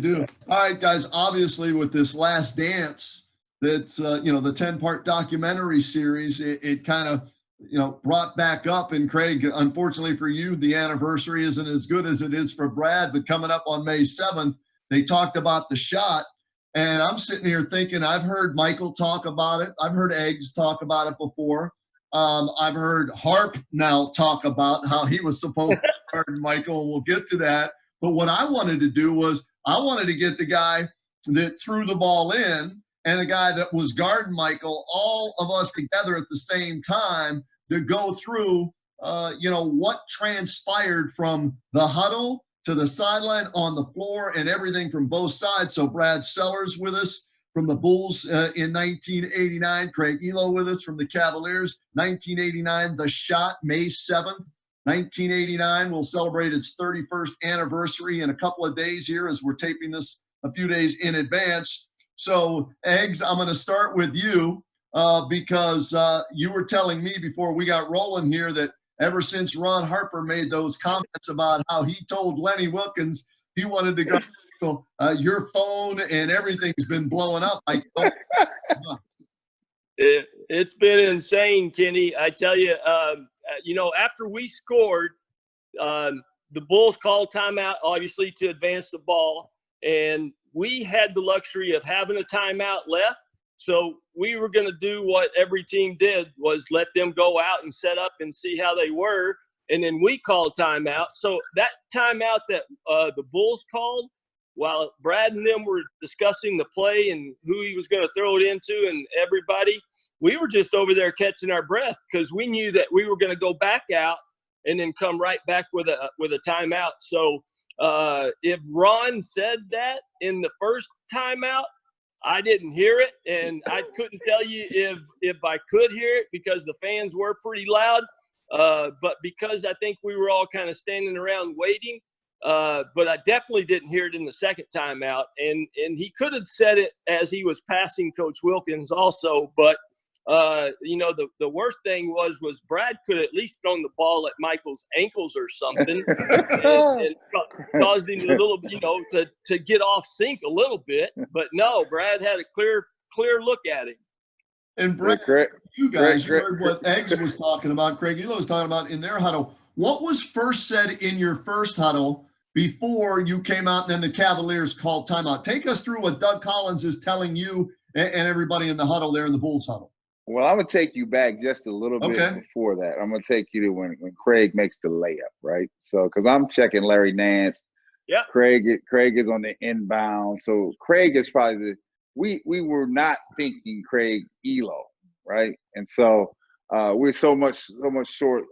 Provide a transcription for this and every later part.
do. All right, guys. Obviously, with this Last Dance, that's the 10-part documentary series, it kind of brought back up. And Craig, unfortunately for you, the anniversary isn't as good as it is for Brad. But coming up on May 7th, they talked about the shot, and I'm sitting here thinking I've heard Michael talk about it. I've heard Eggs talk about it before. I've heard Harp now talk about how he was supposed to guard Michael, and we'll get to that. But what I wanted to do was I wanted to get the guy that threw the ball in and the guy that was guarding Michael, all of us together at the same time to go through, what transpired from the huddle to the sideline, on the floor, and everything from both sides. So Brad Sellers with us from the Bulls in 1989. Craig Ehlo with us from the Cavaliers, 1989. The Shot, May 7th. 1989 will celebrate its 31st anniversary in a couple of days here as we're taping this a few days in advance. So, Eggs, I'm going to start with you because you were telling me before we got rolling here that ever since Ron Harper made those comments about how he told Lenny Wilkins he wanted to go, your phone and everything's been blowing up. It's been insane, Kenny. I tell you, after we scored, the Bulls called timeout, obviously, to advance the ball. And we had the luxury of having a timeout left. So we were going to do what every team did, was let them go out and set up and see how they were. And then we called timeout. So that timeout that the Bulls called, while Brad and them were discussing the play and who he was going to throw it into and everybody, we were just over there catching our breath because we knew that we were going to go back out and then come right back with a timeout. So if Ron said that in the first timeout, I didn't hear it, and I couldn't tell you if I could hear it because the fans were pretty loud. But because I think we were all kind of standing around waiting, but I definitely didn't hear it in the second timeout. And he could have said it as he was passing Coach Wilkins also, but the worst thing was Brad could at least thrown the ball at Michael's ankles or something and caused him a little, to get off sync a little bit. But no, Brad had a clear look at him. And Brad, you guys heard what Eggs was talking about, Craig Ehlo was talking about in their huddle. What was first said in your first huddle before you came out and then the Cavaliers called timeout? Take us through what Doug Collins is telling you and everybody in the huddle there in the Bulls huddle. Well, I'm going to take you back just a little bit before that. I'm going to take you to when Craig makes the layup, right? So, because I'm checking Larry Nance. Yeah. Craig is on the inbound. So, Craig is probably we were not thinking Craig Ehlo, right? And so, we're so much short,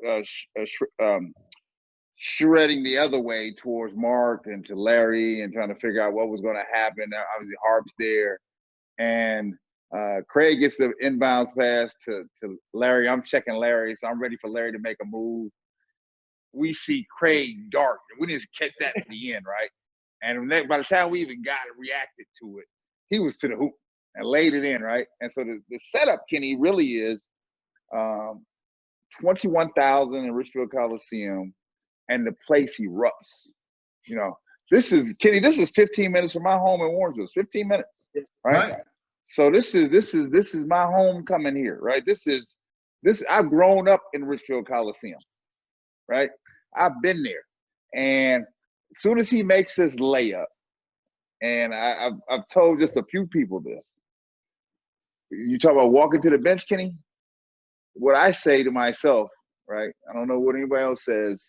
shredding the other way towards Mark and to Larry and trying to figure out what was going to happen. Obviously, Harp's there. And Craig gets the inbounds pass to Larry. I'm checking Larry, so I'm ready for Larry to make a move. We see Craig dart. We didn't catch that at the end, right? And by the time we even reacted to it, he was to the hoop and laid it in, right? And so the setup, Kenny, really is 21,000 in Richfield Coliseum, and the place erupts. This is 15 minutes from my home in Warrensville. 15 minutes, right? So this is my homecoming here, right? I've grown up in Richfield Coliseum, right? I've been there. And as soon as he makes this layup, and I've told just a few people this. You talk about walking to the bench, Kenny? What I say to myself, right? I don't know what anybody else says.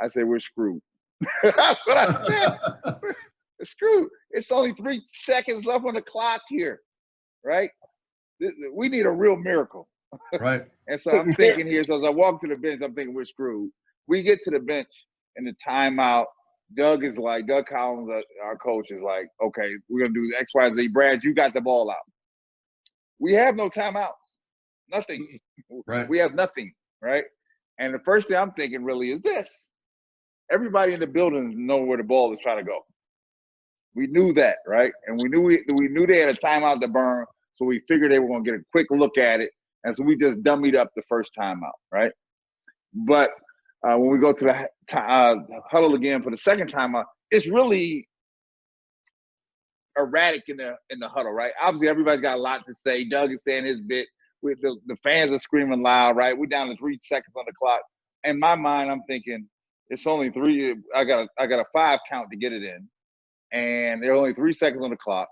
I say we're screwed. That's what I said. We're screwed. It's only 3 seconds left on the clock here, right? We need a real miracle. Right. And so I'm thinking here, so as I walk to the bench, I'm thinking we're screwed. We get to the bench in the timeout. Doug Collins, our coach, is like, okay, we're going to do X, Y, Z. Brad, you got the ball out. We have no timeouts. Nothing. Right. We have nothing, right? And the first thing I'm thinking really is this. Everybody in the building know where the ball is trying to go. We knew that, right? And we knew they had a timeout to burn, so we figured they were going to get a quick look at it. And so we just dummied up the first timeout, right? But when we go to the huddle again for the second timeout, it's really erratic in the huddle, right? Obviously, everybody's got a lot to say. Doug is saying his bit. With the fans are screaming loud, right? We're down to 3 seconds on the clock. In my mind, I'm thinking it's only 3. I got a 5 count to get it in, and there are only 3 seconds on the clock.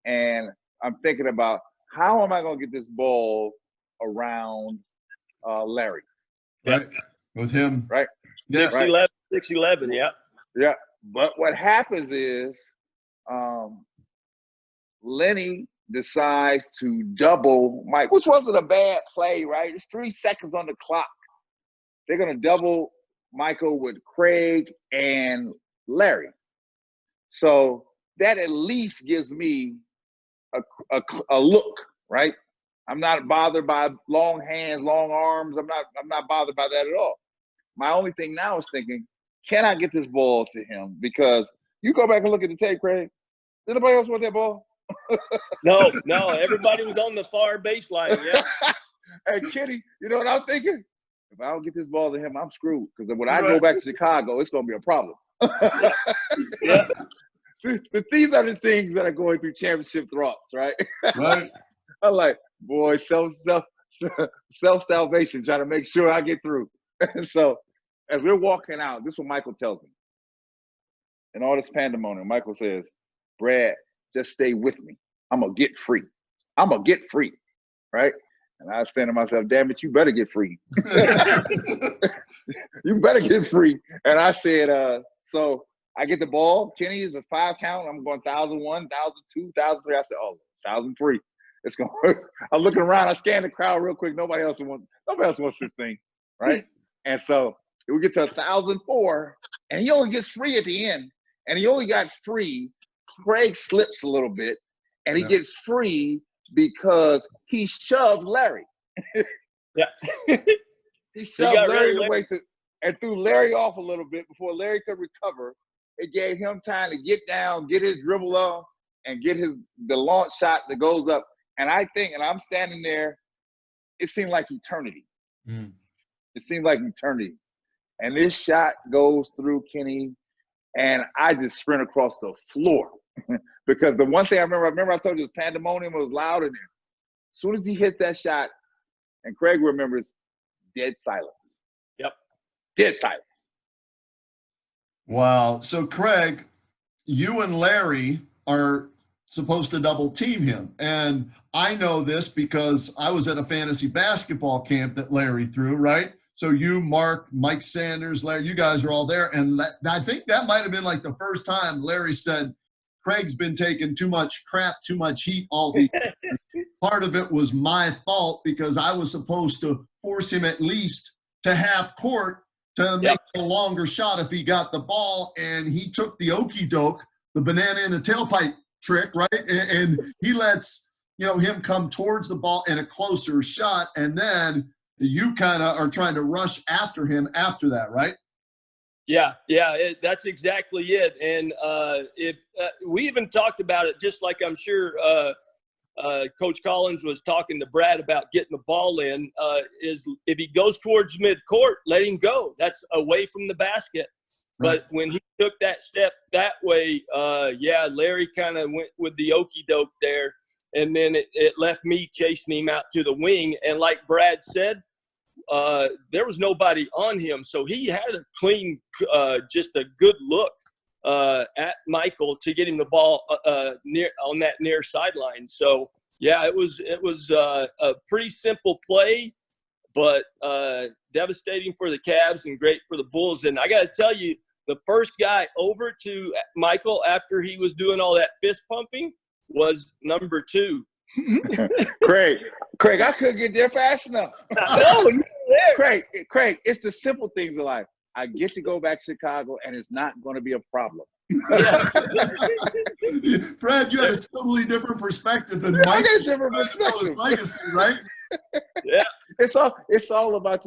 And I'm thinking about how am I going to get this ball around Larry? Right. With him. Right. Yeah. 6'11", 6'11", yeah. Yeah. But what happens is Lenny decides to double Mike, which wasn't a bad play, right? It's 3 seconds on the clock. They're going to double Michael with Craig and Larry. So that at least gives me a look, right? I'm not bothered by long hands, long arms. I'm not bothered by that at all. My only thing now is thinking, can I get this ball to him? Because you go back and look at the tape, Craig. Did anybody else want that ball? No, everybody was on the far baseline. Yeah. Hey, Kenny, you know what I'm thinking? If I don't get this ball to him, I'm screwed. Because when I go back to Chicago, it's going to be a problem. Yeah. These are the things that are going through championship thoughts, right? Right. I'm like, boy, self-salvation, trying to make sure I get through. So as we're walking out, this is what Michael tells me. In all this pandemonium, Michael says, Brad, just stay with me. I'm going to get free. I'm going to get free, right? And I was saying to myself, damn it, you better get free. You better get free. And I said, so I get the ball. Kenny is a 5 count. I'm going 1,001, 1,002, 1,003. I said, oh, 1,003. It's going to I'm looking around. I scan the crowd real quick. Nobody else wants this thing, right? And so we get to 1,004, and he only gets free at the end. And he only got free. Craig slips a little bit, and he gets free because he shoved Larry. Yeah. He shoved Larry in the waist and threw Larry off a little bit before Larry could recover. It gave him time to get down, get his dribble off, and get the launch shot that goes up. And I think, and I'm standing there, it seemed like eternity. Mm. It seemed like eternity. And this shot goes through Kenny, and I just sprint across the floor. Because the one thing I remember I told you, the pandemonium was loud in there. As soon as he hit that shot, and Craig remembers, dead silence. Yep. Dead silence. Wow. So, Craig, you and Larry are supposed to double team him. And I know this because I was at a fantasy basketball camp that Larry threw, right? So you, Mark, Mike Sanders, Larry, you guys are all there. And I think that might have been like the first time Larry said, Craig's been taking too much crap, too much heat all the Part of it was my fault because I was supposed to force him at least to half court to make a longer shot if he got the ball. And he took the okey doke, the banana in the tailpipe trick, right? And he lets, him come towards the ball in a closer shot. And then you kind of are trying to rush after him after that, right? Yeah, that's exactly it. And if we even talked about it, just like I'm sure Coach Collins was talking to Brad about getting the ball in, is if he goes towards midcourt, let him go. That's away from the basket. Right. But when he took that step that way, Larry kind of went with the okey doke there. And then it left me chasing him out to the wing. And like Brad said, there was nobody on him. So he had a clean, just a good look at Michael to get him the ball near on that near sideline. So, yeah, it was a pretty simple play, but devastating for the Cavs and great for the Bulls. And I got to tell you, the first guy over to Michael after he was doing all that fist pumping was number 2. Craig, I couldn't get there fast enough. No, you were there. Craig, it's the simple things in life. I get to go back to Chicago, and it's not going to be a problem. Yes. Brad, you had a totally different perspective than I Mike. got a different perspective. Legacy, right? Yeah. It's all about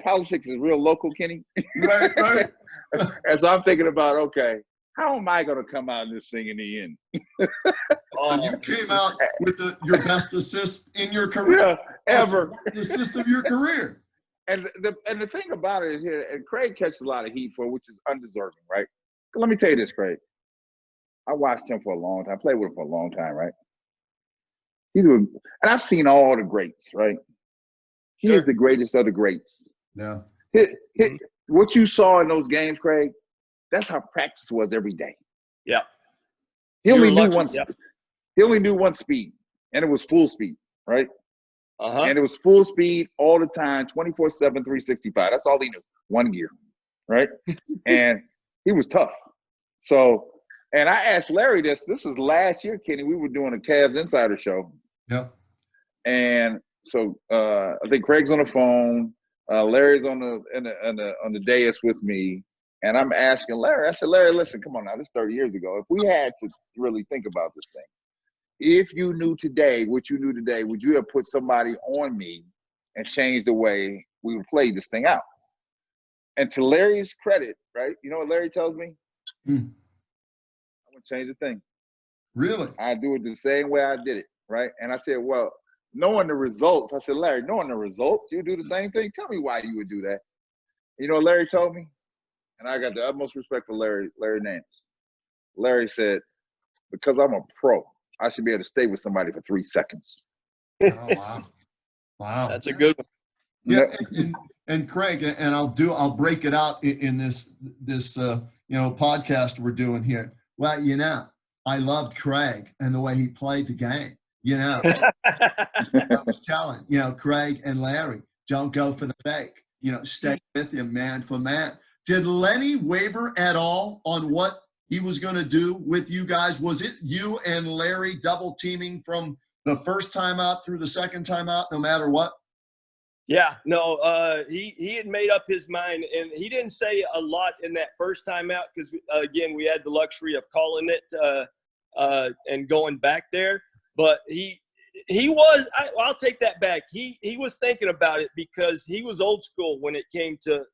politics is real local, Kenny. Right. And so I'm thinking about, okay, how am I going to come out in this thing in the end? And you came out with your best assist in your career. Yeah, ever. The assist of your career. And the thing about it is here, and Craig catches a lot of heat for, which is undeserving, right? Let me tell you this, Craig. I watched him for a long time. I played with him for a long time, right? And I've seen all the greats, right? He Sure. is the greatest of the greats. Yeah. What you saw in those games, Craig, that's how practice was every day. Yeah. He only knew lucky. one. Yeah. He only knew one speed, and it was full speed, right? Uh-huh. And it was full speed all the time, 24/7, 365. That's all he knew. One gear, right? And he was tough. So, and I asked Larry this. This was last year, Kenny. We were doing a Cavs Insider show. Yep. And so I think Craig's on the phone. Larry's on the dais with me, and I'm asking Larry. I said, Larry, listen, come on now. This is 30 years ago. If we had to really think about this thing, if you knew today what you knew today, would you have put somebody on me and changed the way we would play this thing out? And to Larry's credit, right? You know what Larry tells me? I'm gonna change the thing. Really? I do it the same way I did it, right? And I said, well, knowing the results, I said, Larry, knowing the results, you do the same thing? Tell me why you would do that. You know what Larry told me? And I got the utmost respect for Larry Nance. Larry said, because I'm a pro, I should be able to stay with somebody for 3 seconds. Oh, wow. Wow. That's a good one. Yeah. And Craig, and I'll break it out in this podcast we're doing here. Well, I loved Craig and the way he played the game. I was telling, Craig and Larry, don't go for the fake. Stay with him man for man. Did Lenny waver at all on what he was going to do with you guys? Was it you and Larry double teaming from the first time out through the second time out, no matter what? Yeah, no, he had made up his mind, and he didn't say a lot in that first time out because, again, we had the luxury of calling it and going back there. But he was – I'll take that back. He was thinking about it because he was old school when it came to,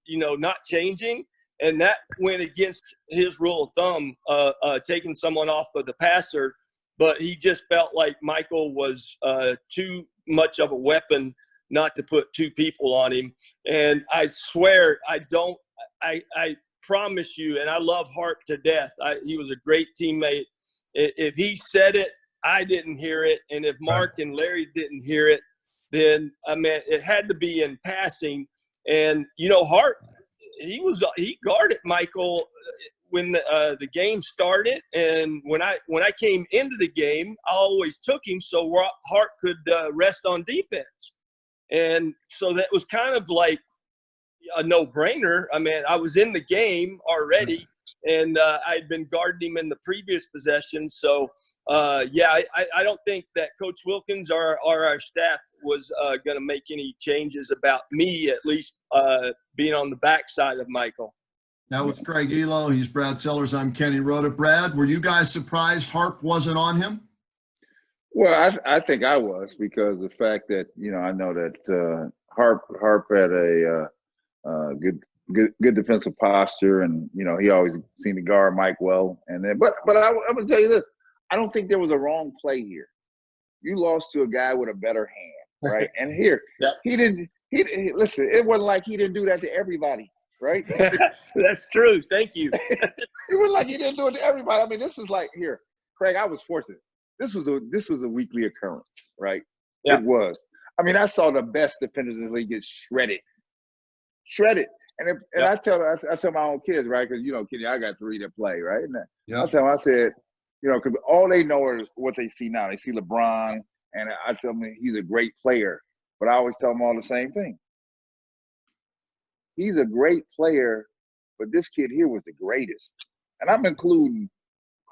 not changing, and that went against his rule of thumb, taking someone off of the passer. But he just felt like Michael was too much of a weapon not to put two people on him. And I swear, I promise you, and I love Hart to death. He was a great teammate. If he said it, I didn't hear it. And if Mark and Larry didn't hear it, then, it had to be in passing. And, Hart, he guarded Michael when the game started. And when I came into the game, I always took him so Hart could rest on defense. And so that was kind of like a no-brainer. I was in the game already, and I'd been guarding him in the previous possession. So, I don't think that Coach Wilkins or our staff was going to make any changes about me, at least being on the backside of Michael. That was Craig Ehlo. He's Brad Sellers. I'm Kenny Roda. Brad, were you guys surprised Harp wasn't on him? Well, I think I was, because the fact that, I know that Harp had a good defensive posture, and he always seemed to guard Mike well. And then, but I'm gonna tell you this: I don't think there was a wrong play here. You lost to a guy with a better hand, right? And here, he didn't. Listen, it wasn't like he didn't do that to everybody, right? That's true. Thank you. It wasn't like he didn't do it to everybody. This is like, here, Craig. I was fortunate. This was a weekly occurrence, right? Yeah. It was. I saw the best defenders in the league get shredded. And I tell my own kids, right? Because Kenny, I got 3 that play, right? And I tell them, I said, because all they know is what they see now. They see LeBron, and I tell them he's a great player. But I always tell them all the same thing. He's a great player, but this kid here was the greatest. And I'm including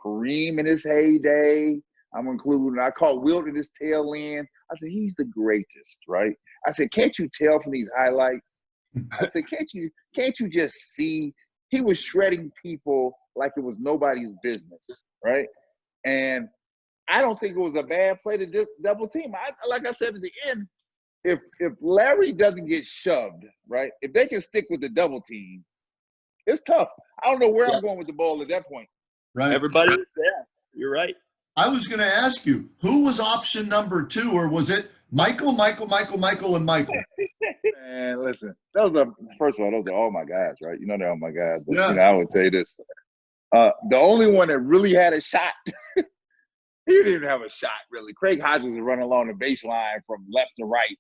Kareem in his heyday. I caught Wilt in his tail end. I said, he's the greatest, right? I said, can't you tell from these highlights? I said, can't you just see? He was shredding people like it was nobody's business, right? And I don't think it was a bad play to just double team. Like I said at the end, if Larry doesn't get shoved, right? If they can stick with the double team, it's tough. I don't know where I'm going with the ball at that point. Right. Everybody, you're right. I was going to ask you, who was option number 2, or was it Michael, and Michael? And listen, first of all, those are all my guys, right? They're all my guys. But I would tell you this: The only one that really had a shot, he didn't even have a shot, really. Craig Hodges was running along the baseline from left to right.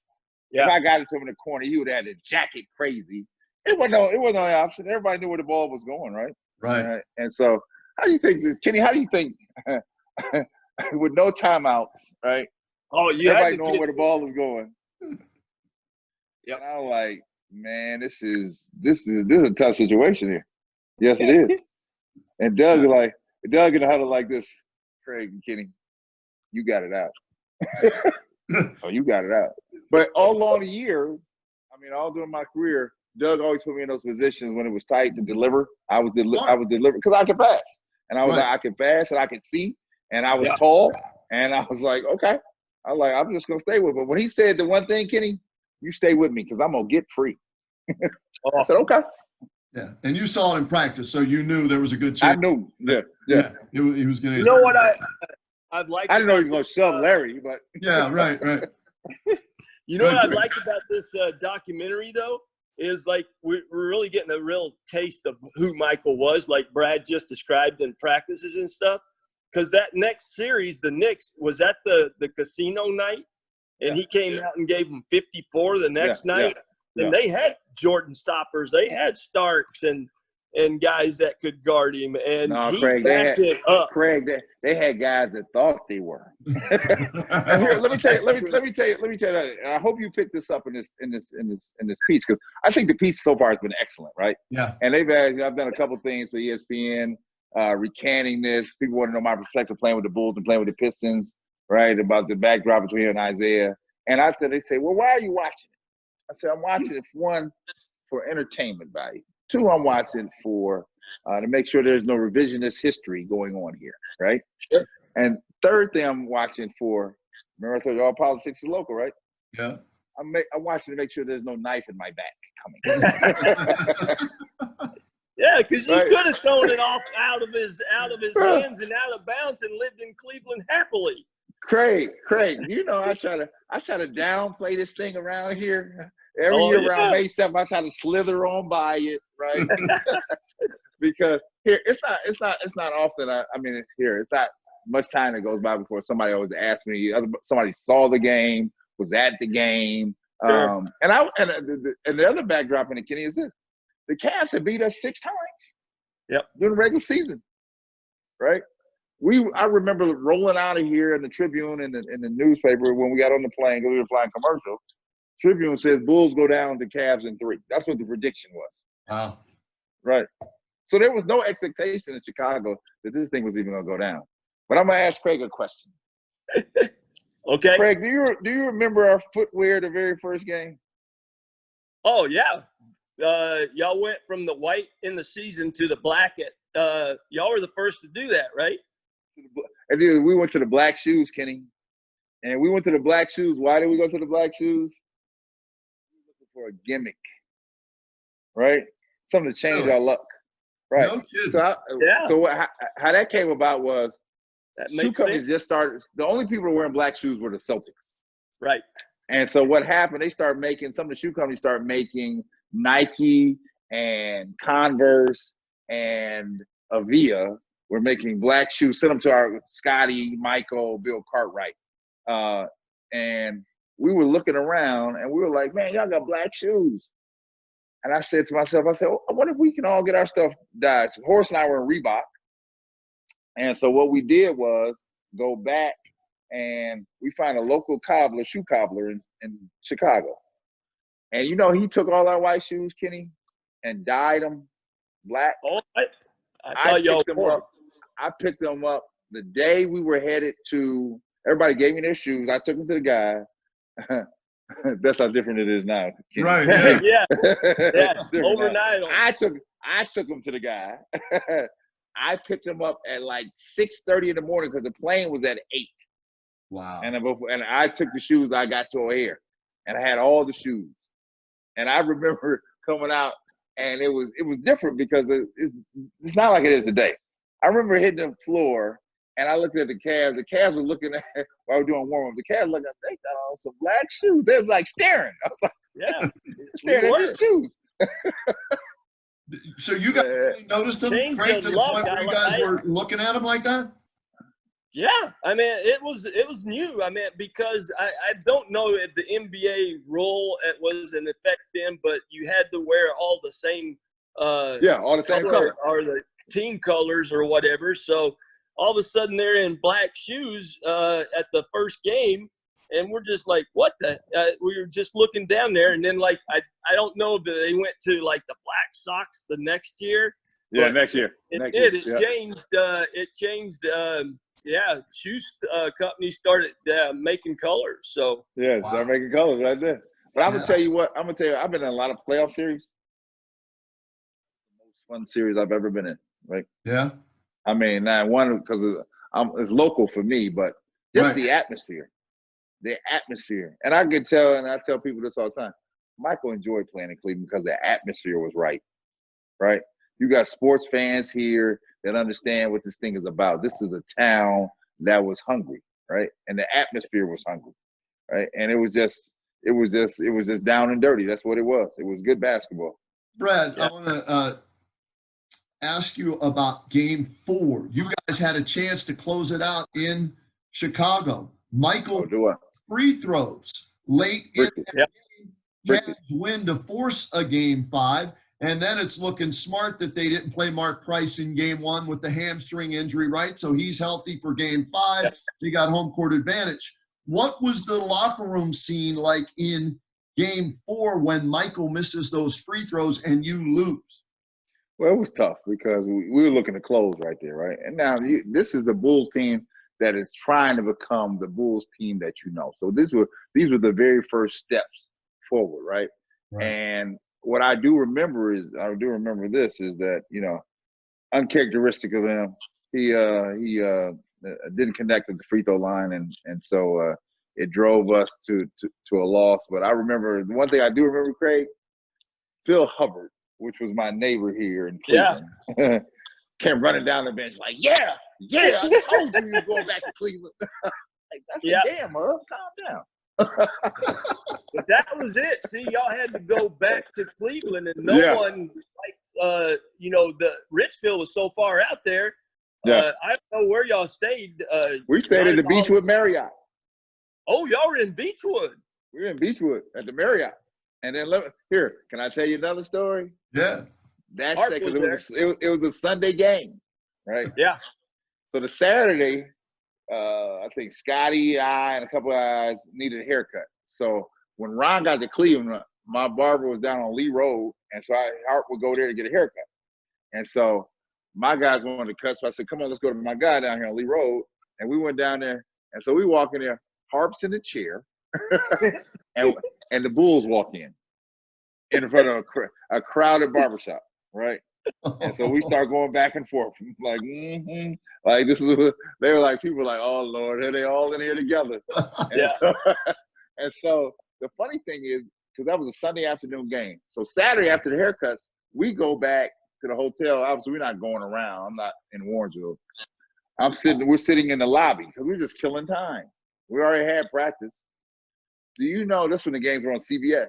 Yeah. If I got it to him in the corner, he would have had to jacket crazy. It wasn't no option. Everybody knew where the ball was going, right? Right. And so, how do you think, Kenny? How do you think, with no timeouts, right? Oh, you Everybody had to knowing where the ball was going. Yep. And I was like, man, this is a tough situation here. Yes, it is. And Doug in the huddle like this, Craig and Kenny, you got it out. Oh, you got it out. But all along the year, I mean, all during my career, Doug always put me in those positions when it was tight to deliver. I would deliver because I could pass, and I was like, I could pass and I could see, and I was tall, and I was like, okay, I'm just gonna stay with him. But when he said the one thing, Kenny, you stay with me because I'm gonna get free. I said, okay. Yeah, and you saw it in practice, so you knew there was a good chance. I knew. Yeah. He was going to. You know what I'd like. I didn't know he was going to shove Larry, but yeah, right. You know what I'd like about this documentary though is like we're really getting a real taste of who Michael was, like Brad just described in practices and stuff. Because that next series, the Knicks, was at the casino night, and he came out and gave them 54 the next night. And they had Jordan stoppers. They had Starks and guys that could guard him. And Craig, they had guys that thought they were. And here, let me tell you that. And I hope you picked this up in this piece, because I think the piece so far has been excellent, right? Yeah. And I've done a couple things for ESPN, recanting this. People want to know my perspective playing with the Bulls and playing with the Pistons, right? About the backdrop between him and Isaiah. And after they say, well, why are you watching it? I said, I'm watching it, one, for entertainment value. Two, I'm watching for to make sure there's no revisionist history going on here, right? Sure. And third thing I'm watching for, remember I told you all politics is local, right? Yeah. I'm watching to make sure there's no knife in my back coming. Yeah, because you could have thrown it off out of his hands and out of bounds and lived in Cleveland happily. Craig, you know I try to downplay this thing around here. Every year around May 7th, I try to slither on by it, right? Because here it's not often. It's not much time that goes by before somebody always asks me. Somebody saw the game, was at the game, Sure. And the other backdrop in the Kenny is this: the Cavs have beat us 6 times. Yep. During the regular season, right? I remember rolling out of here in the Tribune and in the newspaper when we got on the plane because we were flying commercial. Tribune says Bulls go down to Cavs in 3. That's what the prediction was. Wow. Right. So there was no expectation in Chicago that this thing was even going to go down. But I'm going to ask Craig a question. Okay. Craig, do you remember our footwear the very first game? Oh, yeah. Y'all went from the white in the season to the black y'all were the first to do that, right? And then we went to the black shoes, Kenny. And we went to the black shoes. Why did we go to the black shoes? For a gimmick, right? Something to change our luck, right? No kidding. So how that came about was shoe companies just started. The only people wearing black shoes were the Celtics, right? And so what happened? They started making some of the shoe companies started making Nike and Converse and Avia were making black shoes. Sent them to our Scotty, Michael, Bill Cartwright, and we were looking around and we were like, man, y'all got black shoes. And I said to myself, I wonder if we can all get our stuff dyed. So Horace and I were in Reebok. And so what we did was go back and we find a local shoe cobbler in Chicago. And you know, he took all our white shoes, Kenny, and dyed them black. Oh, I picked them up the day we were headed to, everybody gave me their shoes. I took them to the guy. That's how different it is now. Kenny. Right. Yeah. Overnight. I took them to the guy. I picked them up at like 6:30 in the morning because the plane was at 8. Wow. And I took the shoes I got to O'Hare, and I had all the shoes. And I remember coming out, and it was different because it's not like it is today. I remember hitting the floor. And I looked at the Cavs. The Cavs were looking at while we were doing warm up. The Cavs looked at, they got on some black shoes. They was like staring. I was like, yeah, staring at these shoes. So you guys really noticed them, Change Craig, of to the luck. point where you guys were looking at them like that? Yeah, I mean, it was new. I mean, because I don't know if the NBA rule it was in effect then, but you had to wear all the same all the same color or the team colors or whatever. So all of a sudden they're in black shoes at the first game, and we're just like, what the? We were just looking down there, and then like I don't know if they went to like the Black Sox the next year. Yeah, next year. It changed. It changed. Shoe companies started making colors. So start making colors right there. But I'm gonna tell you what. I've been in a lot of playoff series. The most fun series I've ever been in. Right. Yeah. I mean, not one because it's local for me, but just the atmosphere. The atmosphere, and I can tell, and I tell people this all the time. Michael enjoyed playing in Cleveland because the atmosphere was right. Right. You got sports fans here that understand what this thing is about. This is a town that was hungry, right? And the atmosphere was hungry, right? And it was just down and dirty. That's what it was. It was good basketball. Brad, I want to ask you about Game 4. You guys had a chance to close it out in Chicago. Michael free throws late in the game. Cavs win to force a Game 5. And then it's looking smart that they didn't play Mark Price in Game 1 with the hamstring injury, right? So he's healthy for Game 5. They got home court advantage. What was the locker room scene like in Game 4 when Michael misses those free throws and you lose? Well, it was tough because we were looking to close right there, right? And now this is the Bulls team that is trying to become the Bulls team that you know. So these were the very first steps forward, right? And what I do remember is that, you know, uncharacteristic of him, he didn't connect with the free throw line, and so it drove us to a loss. But I remember the one thing I do remember, Craig, Phil Hubbard, which was my neighbor here in Cleveland, came running down the bench like, yeah, I told you you're going back to Cleveland. Like, that's damn, calm down. But that was it. See, y'all had to go back to Cleveland, and no one like the Richfield was so far out there. I don't know where y'all stayed. We stayed at the Beechwood Marriott. Oh, y'all were in Beechwood. We were in Beechwood at the Marriott. And then can I tell you another story? Yeah. That's because it was a Sunday game, right? Yeah. So the Saturday, I think Scotty, I, and a couple of guys needed a haircut. So when Ron got to Cleveland, my barber was down on Lee Road, and so Hart would go there to get a haircut. And so my guys wanted to cut, so I said, come on, let's go to my guy down here on Lee Road. And we went down there, and so we walk in there, Harp's in the chair, and the Bulls walk in front of a crowded barbershop, right? And so we start going back and forth, like, like this is what they were like. People were like, oh Lord, are they all in here together? And so the funny thing is, because that was a Sunday afternoon game, so Saturday after the haircuts, we go back to the hotel. Obviously, we're not going around. I'm not in Warrensville. We're sitting in the lobby because we're just killing time. We already had practice. Do you know this when the games were on CBS?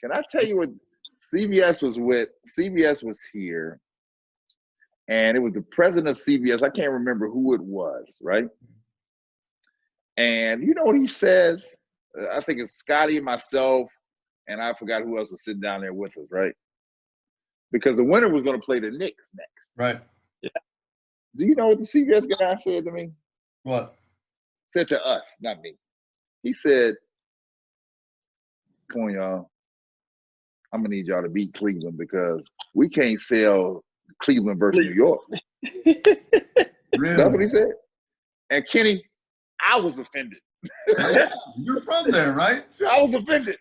Can I tell you what CBS was with? CBS was here, and it was the president of CBS. I can't remember who it was, right? And you know what he says? I think it's Scotty, myself, and I forgot who else was sitting down there with us, right? Because the winner was going to play the Knicks next. Right. Yeah. Do you know what the CBS guy said to me? What? Said to us, not me. He said, come on, y'all. I'm going to need y'all to beat Cleveland because we can't sell Cleveland versus New York. Really? That's what he said. And Kenny, I was offended. You're from there, right? I was offended.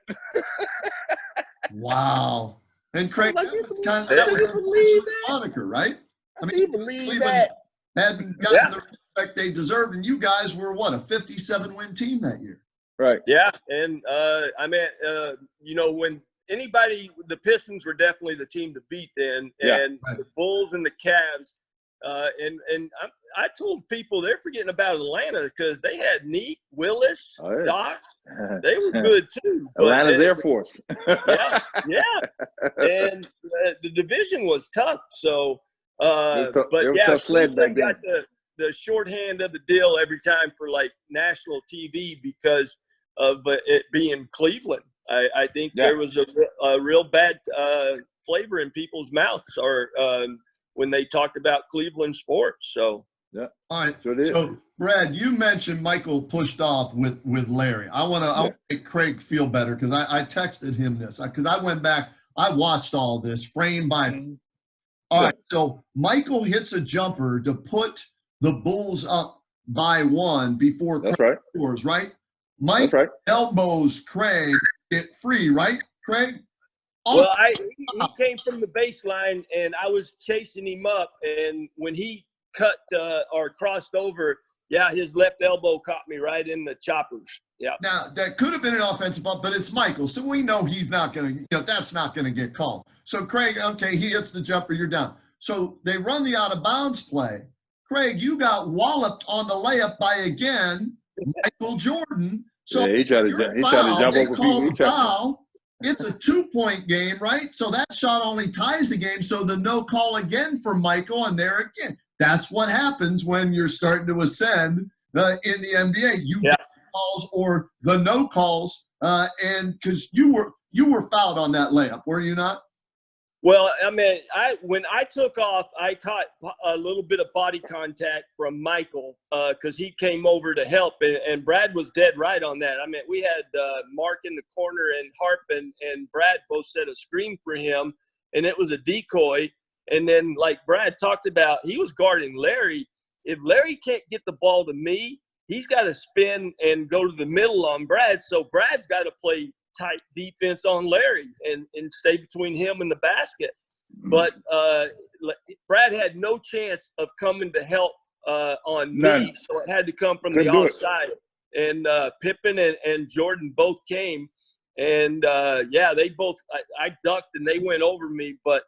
Wow. And Craig, like, that was the moniker, right? I mean, believe Cleveland that hadn't gotten the respect they deserved, and you guys were what, a 57-win team that year? Right. Yeah, and I mean, when the Pistons were definitely the team to beat then, and the Bulls and the Cavs. I told people they're forgetting about Atlanta because they had Neat, Willis, Doc. They were good too. Atlanta's Air Force. Yeah. And the division was tough. So, but yeah, Cleveland got the shorthand of the deal every time for like national TV because of it being Cleveland. I think there was a real bad flavor in people's mouths or when they talked about Cleveland sports. So all right. So Brad, you mentioned Michael pushed off with Larry. I want to make Craig feel better because I texted him this because I went back. I watched all this frame by frame. All right. So Michael hits a jumper to put the Bulls up by 1 before Craig scores. Right. Mike elbows Craig get free. Right, Craig. Well, he came from the baseline, and I was chasing him up, and when he cut or crossed over, his left elbow caught me right in the choppers. Yeah. Now, that could have been an offensive ball, but it's Michael, so we know he's not going to, that's not going to get called. So, Craig, okay, he hits the jumper, you're down. So they run the out-of-bounds play. Craig, you got walloped on the layup by, again, Michael Jordan. So he tried to jump over people. Foul. It's a 2-point game, right? So that shot only ties the game. So the no call again for Michael, and there again. That's what happens when you're starting to ascend in the NBA. You get calls or the no calls, and because you were fouled on that layup, were you not? Well, I mean, when I took off, I caught a little bit of body contact from Michael because he came over to help, and Brad was dead right on that. I mean, we had Mark in the corner and Harp and Brad both set a screen for him, and it was a decoy. And then, like Brad talked about, he was guarding Larry. If Larry can't get the ball to me, he's got to spin and go to the middle on Brad. So Brad's got to play tight defense on Larry and stay between him and the basket. But Brad had no chance of coming to help on me, so it had to come from the outside. And Pippen and Jordan both came. And, they both – I ducked and they went over me. But,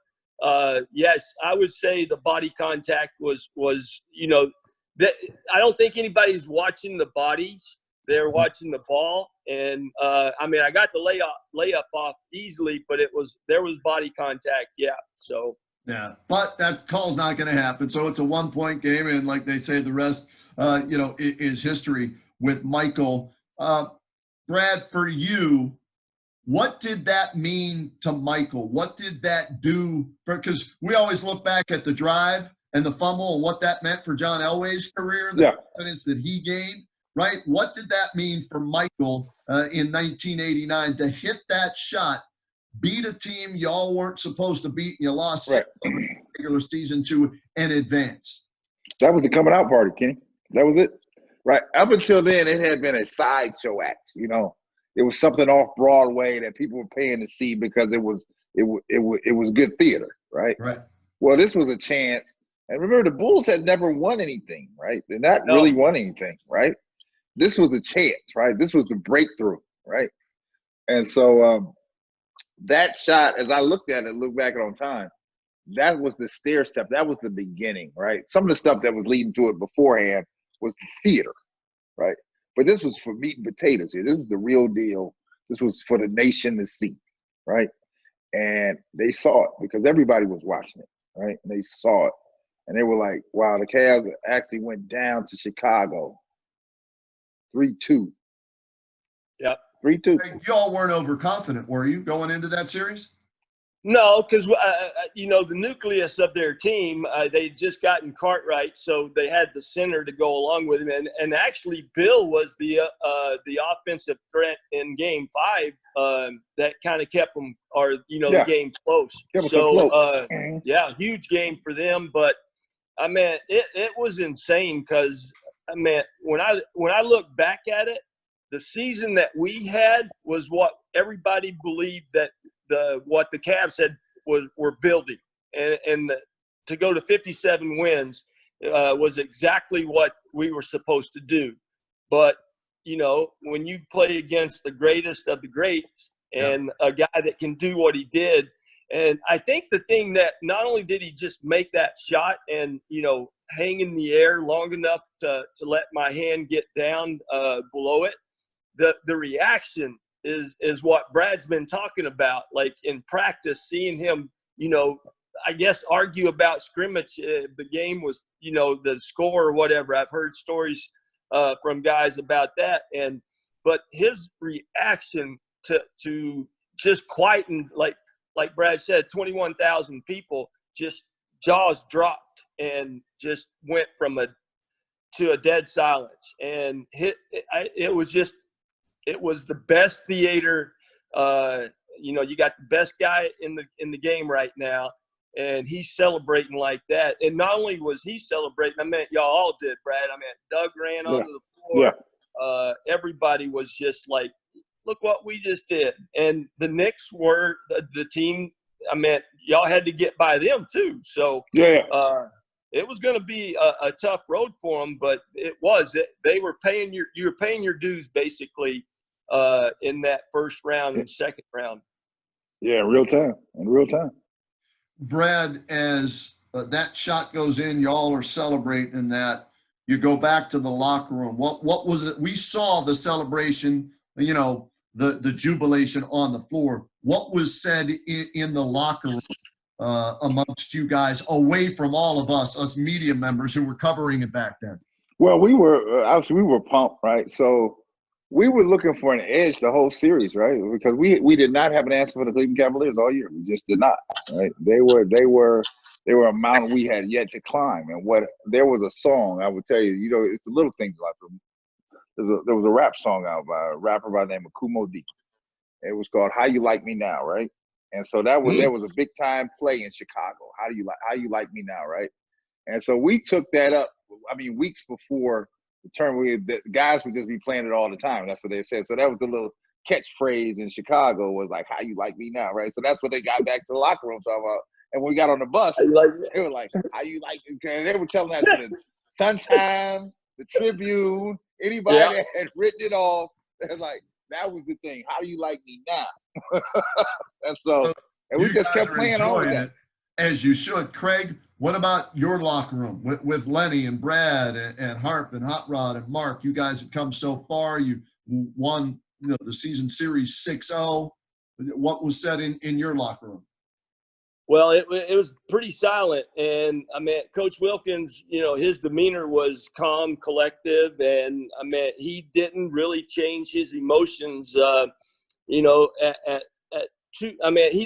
yes, I would say the body contact was I don't think anybody's watching the bodies. They're watching the ball, and I mean, I got the layup off easily, but there was body contact, So but that call's not going to happen. So it's a 1-point game, and like they say, the rest, is history with Michael. Brad, for you, what did that mean to Michael? What did that do? Because we always look back at the drive and the fumble and what that meant for John Elway's career, the confidence that he gained. Right? What did that mean for Michael in 1989 to hit that shot, beat a team y'all weren't supposed to beat, and you lost regular season to an advance? That was the coming out party, Kenny. That was it. Right. Up until then, it had been a sideshow act. It was something off Broadway that people were paying to see because it was good theater. Right. Right. Well, this was a chance. And remember, the Bulls had never won anything. Right. They're not really won anything. Right. This was a chance, right? This was the breakthrough, right? And so that shot, as I look back on time, that was the stair step. That was the beginning, right? Some of the stuff that was leading to it beforehand was the theater, right? But this was for meat and potatoes here. This was the real deal. This was for the nation to see, right? And they saw it because everybody was watching it, right? And they saw it. And they were like, wow, the Cavs actually went down to Chicago 3-2. Yep. 3-2. You all weren't overconfident, were you, going into that series? No, because, the nucleus of their team, they just gotten Cartwright, so they had the center to go along with him. And actually, Bill was the offensive threat in Game 5 that kind of kept them, the game close. So, huge game for them. But, I mean, it was insane because – I mean, when I look back at it, the season that we had was what everybody believed that what the Cavs were building, and to go to 57 wins was exactly what we were supposed to do. But when you play against the greatest of the greats and a guy that can do what he did, And I think the thing that not only did he just make that shot and, hang in the air long enough to let my hand get down below it, the reaction is what Brad's been talking about. Like in practice, seeing him, I guess argue about scrimmage. The game was, the score or whatever. I've heard stories from guys about that. But his reaction to just quieten, like Brad said, 21,000 people, just jaws dropped and just went to a dead silence. And it was the best theater. You got the best guy in the game right now, and he's celebrating like that. And not only was he celebrating, I mean, y'all all did, Brad. I mean, Doug ran onto the floor. Yeah. Everybody was just like, look what we just did. And the Knicks were the team. I mean, y'all had to get by them too. So it was going to be a tough road for them, but they were you were paying your dues basically in that first round and second round. Yeah, in real time. Brad, as that shot goes in, y'all are celebrating that. You go back to the locker room. What was it? We saw the celebration, the jubilation on the floor. What was said in the locker room amongst you guys, away from all of us media members who were covering it back then? Well, we were pumped, right? So we were looking for an edge the whole series, right? Because we did not have an answer for the Cleveland Cavaliers all year. We just did not, right? They were a mountain we had yet to climb. And there was a song, I would tell you, it's the little things like them. There was a rap song out by a rapper by the name of Kumo D. It was called "How You Like Me Now," right? And so there was a big time play in Chicago. How you like me now, right? And so we took that up. I mean, weeks before the term, the guys would just be playing it all the time. That's what they said. So that was the little catchphrase in Chicago, was like, "How you like me now," right? So that's what they got back to the locker room talking about. And when we got on the bus, they were like, "How you like me?" And they were telling that to the Sun-Times, the Tribune, anybody that had written it off. They're like, that was the thing. How you like me now? And we just kept playing on with that. As you should. Craig, what about your locker room with Lenny and Brad and Harp and Hot Rod and Mark? You guys have come so far. You won the season series 6-0. What was said in your locker room? Well, it was pretty silent. And, I mean, Coach Wilkins, his demeanor was calm, collective. And, I mean, he didn't really change his emotions, he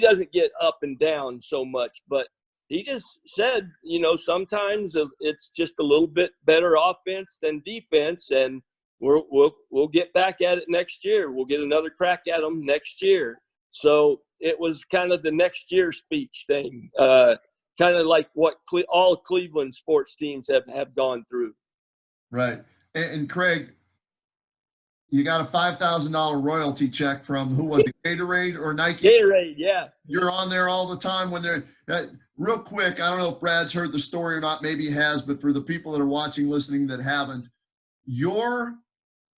doesn't get up and down so much. But he just said, sometimes it's just a little bit better offense than defense. And we'll get back at it next year. We'll get another crack at them next year. So it was kind of the next year speech thing, kind of like what all Cleveland sports teams have gone through. Right. And Craig, you got a $5,000 royalty check from who was it, Gatorade or Nike? Gatorade, yeah. You're on there all the time when they're real quick. I don't know if Brad's heard the story or not. Maybe he has, but for the people that are watching, listening that haven't, your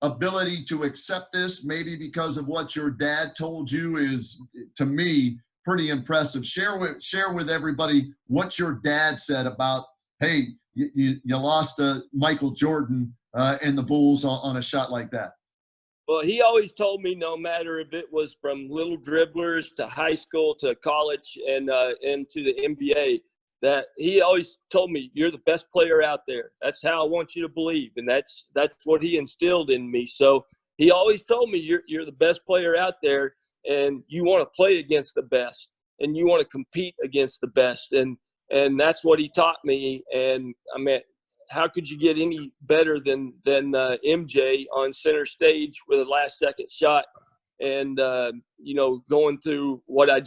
ability to accept this, maybe because of what your dad told you, is, to me, pretty impressive. Share with everybody what your dad said about, hey, you lost to Michael Jordan and the Bulls on a shot like that. Well, he always told me, no matter if it was from little dribblers to high school to college and to the NBA, that he always told me, you're the best player out there. That's how I want you to believe. And that's what he instilled in me. So he always told me, you're the best player out there, and you want to play against the best, and you want to compete against the best. And that's what he taught me. And I mean, how could you get any better than MJ on center stage with a last second shot? And, going through what I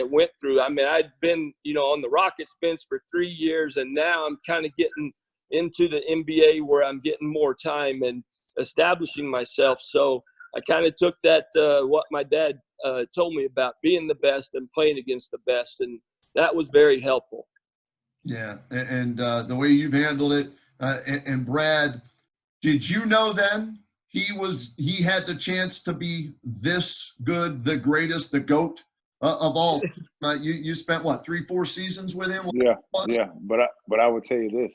went through. I mean, I'd been, on the Rockets bench for 3 years, and now I'm kind of getting into the NBA where I'm getting more time and establishing myself. So I kind of took that, what my dad told me about being the best and playing against the best, and that was very helpful. Yeah, and the way you've handled it, and Brad, did you know then he had the chance to be this good, the greatest, the GOAT, of all. You spent what, 3-4 seasons with him? Yeah, yeah. But I would tell you this: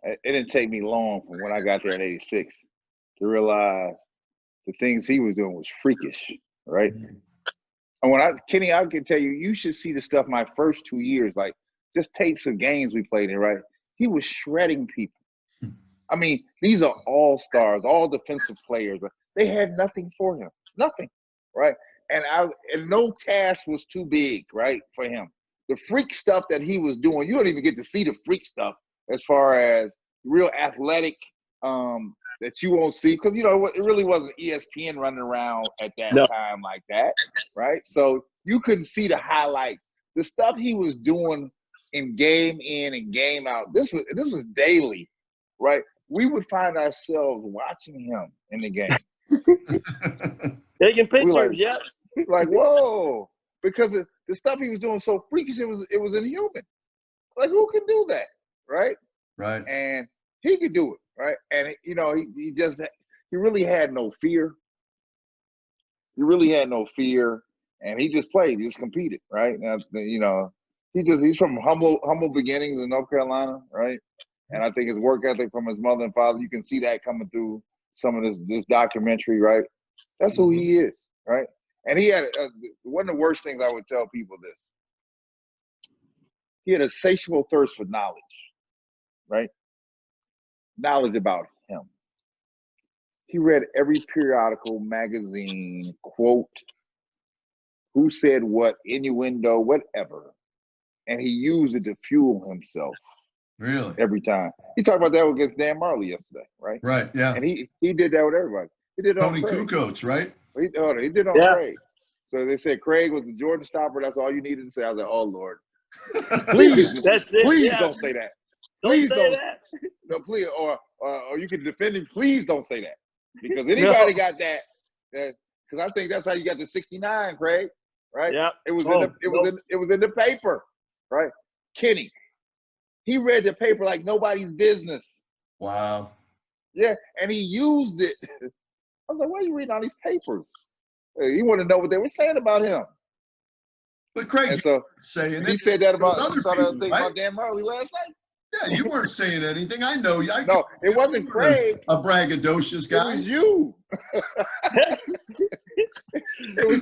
it didn't take me long from when I got there in '86 to realize the things he was doing was freakish, right? And Kenny, I can tell you, you should see the stuff my first 2 years, like just tapes of games we played in, right? He was shredding people. I mean, these are all stars, all defensive players, but they had nothing for him, nothing, right? And no task was too big, right, for him. The freak stuff that he was doing, you don't even get to see the freak stuff as far as real athletic that you won't see, because, you know, it really wasn't ESPN running around at that time like that, right? So you couldn't see the highlights. The stuff he was doing in and game out, this was daily, right? We would find ourselves watching him in the game. Taking pictures, yeah. Like, whoa. Because the stuff he was doing so freakish, it was inhuman. Like, who can do that, right? Right. And he could do it, right? And, you know, he really had no fear. He really had no fear. And he just played. He just competed, right? Now, you know, he's from humble beginnings in North Carolina, right? And I think his work ethic from his mother and father, you can see that coming through some of this documentary, right? That's who he is, right? And he had one of the worst things I would tell people this. He had a satiable thirst for knowledge, right? Knowledge about him. He read every periodical, magazine, quote, who said what, innuendo, whatever. And he used it to fuel himself. Really? Every time. He talked about that against Dan Marley yesterday, right? Right, yeah. And he did that with everybody. He did it on Tony Kukoc, right? He did it on Craig. So they said Craig was the Jordan stopper. That's all you needed to say. I was like, oh, Lord. Please, please don't say that. Please don't say that. No, please, or you can defend him. Please don't say that. Because anybody got that, because I think that's how you got the 69, Craig, right? Yeah. It was in the paper, right? Kenny. He read the paper like nobody's business. Wow. Yeah, and he used it. I was like, why are you reading all these papers? He wanted to know what they were saying about him. But Craig, and so saying he said that about other thing people, right? about Dan Marley last night. Yeah, you weren't saying anything. I know you. No, it wasn't Craig. A braggadocious guy. It was you. It was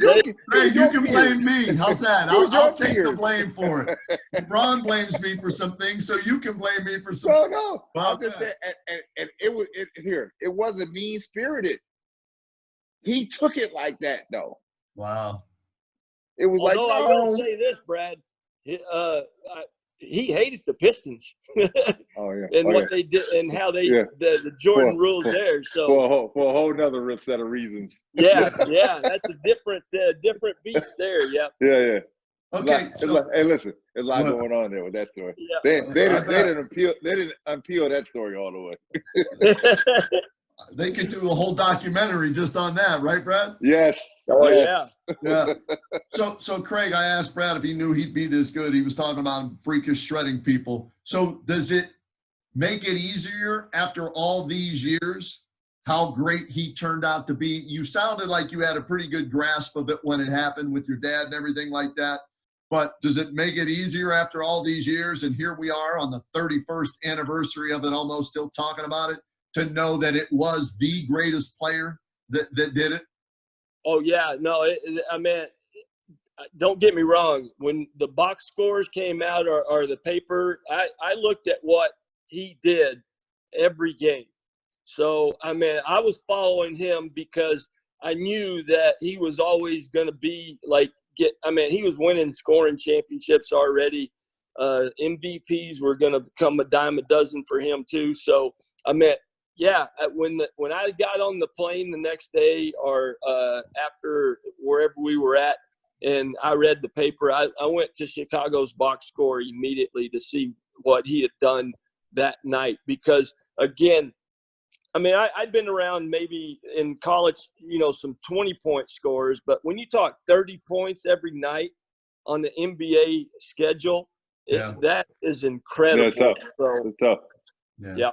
Craig, you can blame me. How's that? I'll take the blame for it. LeBron blames me for some things, so you can blame me for some. No. I just said, and it wasn't mean spirited. He took it like that, though. Wow. It was Although I will say this, Brad. He hated the Pistons. And what they did and how they the Jordan rules there. So for a whole nother set of reasons. Yeah, that's a different beast there. Yeah. Yeah. Okay. Hey, listen, there's a lot going on there with that story. Yeah. They didn't unpeel that story all the way. They could do a whole documentary just on that, right, Brad? Yes. Oh, yes. Yeah. So Craig, I asked Brad if he knew he'd be this good. He was talking about freakish shredding people. So does it make it easier after all these years how great he turned out to be? You sounded like you had a pretty good grasp of it when it happened with your dad and everything like that. But does it make it easier after all these years? And here we are on the 31st anniversary of it, almost still talking about it, to know that it was the greatest player that did it? Oh, yeah. No, I mean, don't get me wrong. When the box scores came out or the paper, I looked at what he did every game. So, I mean, I was following him because I knew that he was always going to be he was winning scoring championships already. MVPs were going to become a dime a dozen for him too. So, I mean, yeah, when I got on the plane the next day or after wherever we were at, and I read the paper, I went to Chicago's box score immediately to see what he had done that night. Because, again, I mean, I'd been around maybe in college, some 20-point scores. But when you talk 30 points every night on the NBA schedule, that is incredible. Yeah, it's tough. So, it's tough. Yeah.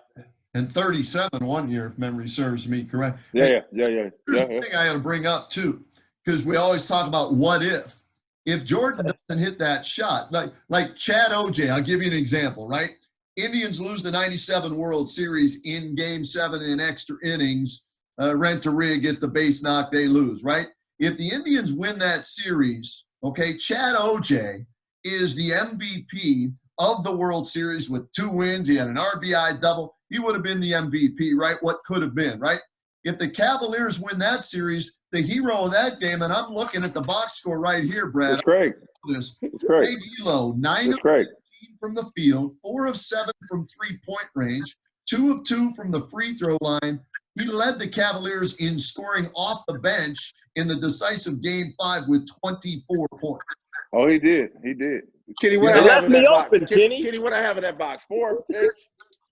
And 37 one year, if memory serves me correct. Yeah. Here's the thing I got to bring up, too, because we always talk about what if. If Jordan doesn't hit that shot, like Chad OJ, I'll give you an example, right? Indians lose the 97 World Series in Game 7 in extra innings. Renteria gets the base knock, they lose, right? If the Indians win that series, okay, Chad OJ is the MVP of the World Series with 2 wins. He had an RBI double. He would have been the MVP, right? What could have been, right? If the Cavaliers win that series, the hero of that game, and I'm looking at the box score right here, Brad. It's great. This It's great. Ehlo, 9 of 15 from the field, 4 of 7 from 3-point range, 2 of 2 from the free throw line. He led the Cavaliers in scoring off the bench in the decisive Game 5 with 24 points. Oh, he did. He did. Kenny, what You I have left in me that box? open, Kenny. Kenny, what I have in that box? 4, 6.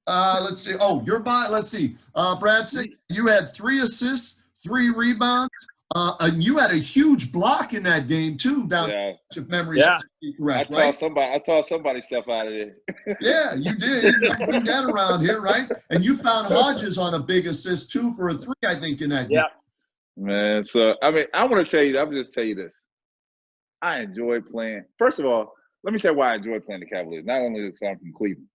Let's see. Oh, your bot. Let's see. Brad, you had 3 assists, 3 rebounds, and you had a huge block in that game too. Down, if memory serves me correct, right? I taught somebody stuff out of there. Yeah, you did. You don't bring that around here, right? And you found Hodges on a big assist too for a 3, I think, in that game. Yeah. Man, so I mean, I want to tell you. I'm just tell you this. I enjoy playing. First of all, let me say why I enjoy playing the Cavaliers. Not only because I'm from Cleveland,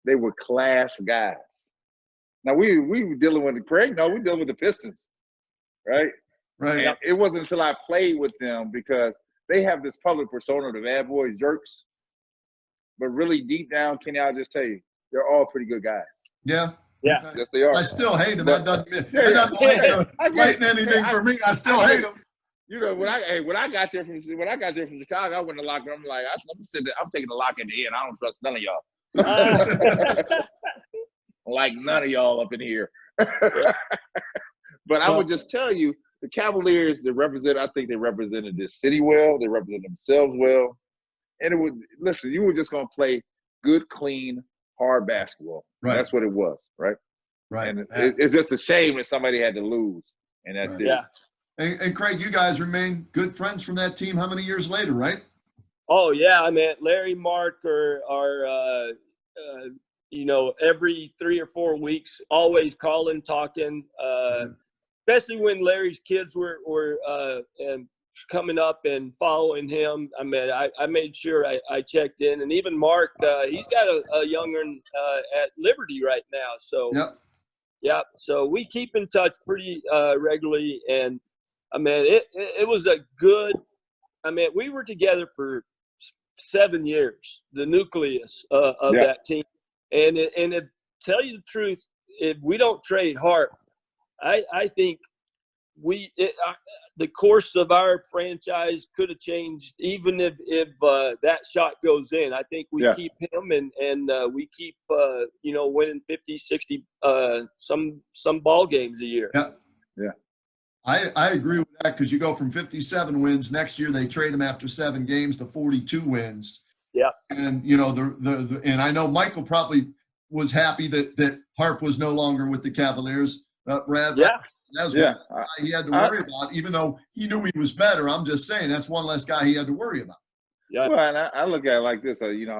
they were class guys. Now we were dealing with Craig. No, we're dealing with the Pistons, right? Right. And it wasn't until I played with them because they have this public persona, the bad boys, jerks. But really deep down, Kenny, I'll just tell you, they're all pretty good guys. Yeah. Yeah. Okay. Yes, they are. I still hate them. But, that doesn't lighten anything for me. I still hate them. You know, when I got there from Chicago, I went to locker room. I'm like, I'm taking the lock in the end. I don't trust none of y'all. Like none of y'all up in here. But I would just tell you, the Cavaliers, I think they represented this city well. They represented themselves well. And you were just going to play good, clean, hard basketball. Right. That's what it was, right? Right. And it's just a shame that somebody had to lose. And that's it. Yeah. And Craig, you guys remain good friends from that team how many years later, right? Oh, yeah. I mean, Larry, Mark are every 3 or 4 weeks, always calling, talking, especially when Larry's kids were coming up and following him. I mean, I made sure I checked in. And even Mark, he's got a younger at Liberty right now. So, yeah. So we keep in touch pretty regularly. And, I mean, it was a good – I mean, we were together for 7 years, the nucleus of that team. And if tell you the truth, if we don't trade Hart, I think the course of our franchise could have changed even if that shot goes in. I think we keep him and we keep winning 50, 60 some ball games a year. Yeah. Yeah. I agree with that because you go from 57 wins next year. They trade him after 7 games to 42 wins. Yeah. And and I know Michael probably was happy that Harp was no longer with the Cavaliers. Brad. Yeah. That's one guy he had to worry about, even though he knew he was better. I'm just saying that's one less guy he had to worry about. Yeah. Well, and I look at it like this, and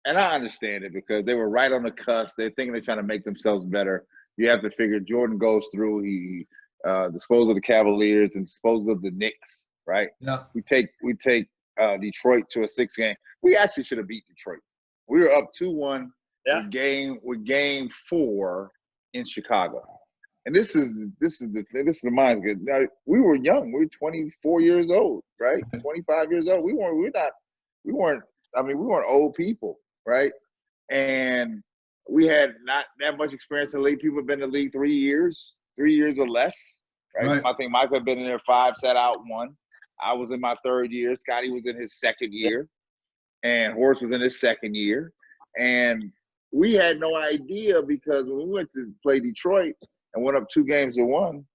I understand it because they were right on the cusp. They're thinking they're trying to make themselves better. You have to figure Jordan goes through. He disposed of the Cavaliers and disposed of the Knicks, right? Yeah. We take Detroit to a 6 game. We actually should have beat Detroit. We were up 2-1 with game 4 in Chicago. And this is the mindset. Now, we were young. We were 24 years old, right? 25 years old. We weren't old people, right? And we had not that much experience in the league. People have been in the league 3 years or less, right? I think Michael had been in there 5, sat out 1. I was in my 3rd year. Scotty was in his 2nd year. And Horace was in his 2nd year. And we had no idea because when we went to play Detroit and went up 2 games to 1,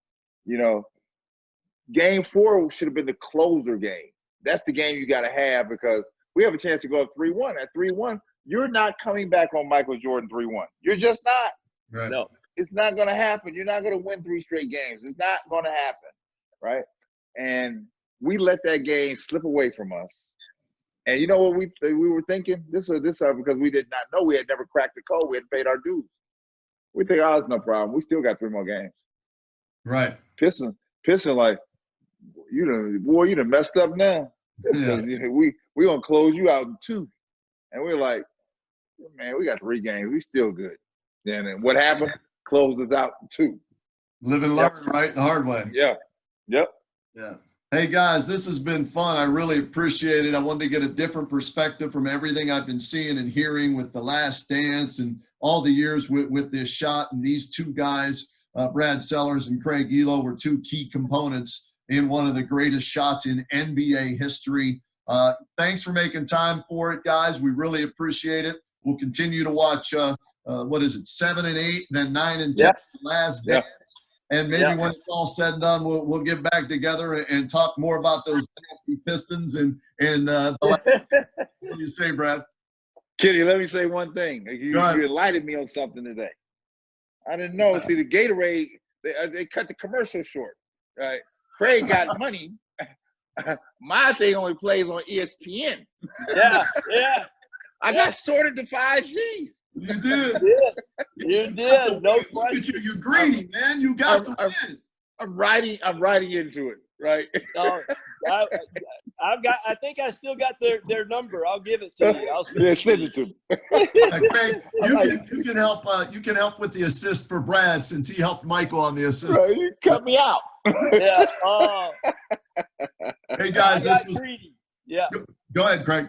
game 4 should have been the closer game. That's the game you got to have because we have a chance to go up 3-1. At 3-1, you're not coming back on Michael Jordan 3-1. You're just not. Right. No. It's not going to happen. You're not going to win 3 straight games. It's not going to happen, right? And we let that game slip away from us. And you know what we were thinking? This because we did not know. We had never cracked the code. We had paid our dues. We think, it's no problem. We still got 3 more games. Right. Pissing like, you done messed up now. Yeah. because we gonna close you out in 2, and we're like, man, we got 3 games, we still good. Then what happened? Closed us out in 2. Live and learn, right? The hard way. Yeah. Yep. Yeah. Hey guys, this has been fun. I really appreciate it. I wanted to get a different perspective from everything I've been seeing and hearing with The Last Dance and all the years with this shot. And these 2 guys, Brad Sellers and Craig Ehlo, were 2 key components in one of the greatest shots in NBA history. Thanks for making time for it, guys. We really appreciate it. We'll continue to watch, what is it, 7 and 8, then 9 and 10, The Last Dance. And maybe when it's all said and done, we'll get back together and talk more about those nasty Pistons and what do you say, Brad? Kenny, let me say one thing. You enlightened me on something today. I didn't know. See, the Gatorade, they cut the commercial short. Right? Craig got money. My thing only plays on ESPN. Yeah. I got sorted to 5 Gs. You did. You did. No question. You're greedy, man. You got to win. I'm riding into it, right? I think I still got their number. I'll give it to you. I'll send it to me. Craig, you can help. You can help with the assist for Brad since he helped Michael on the assist. Right, you cut me out. Yeah. Hey guys, this was greedy. Yeah. Go ahead, Craig.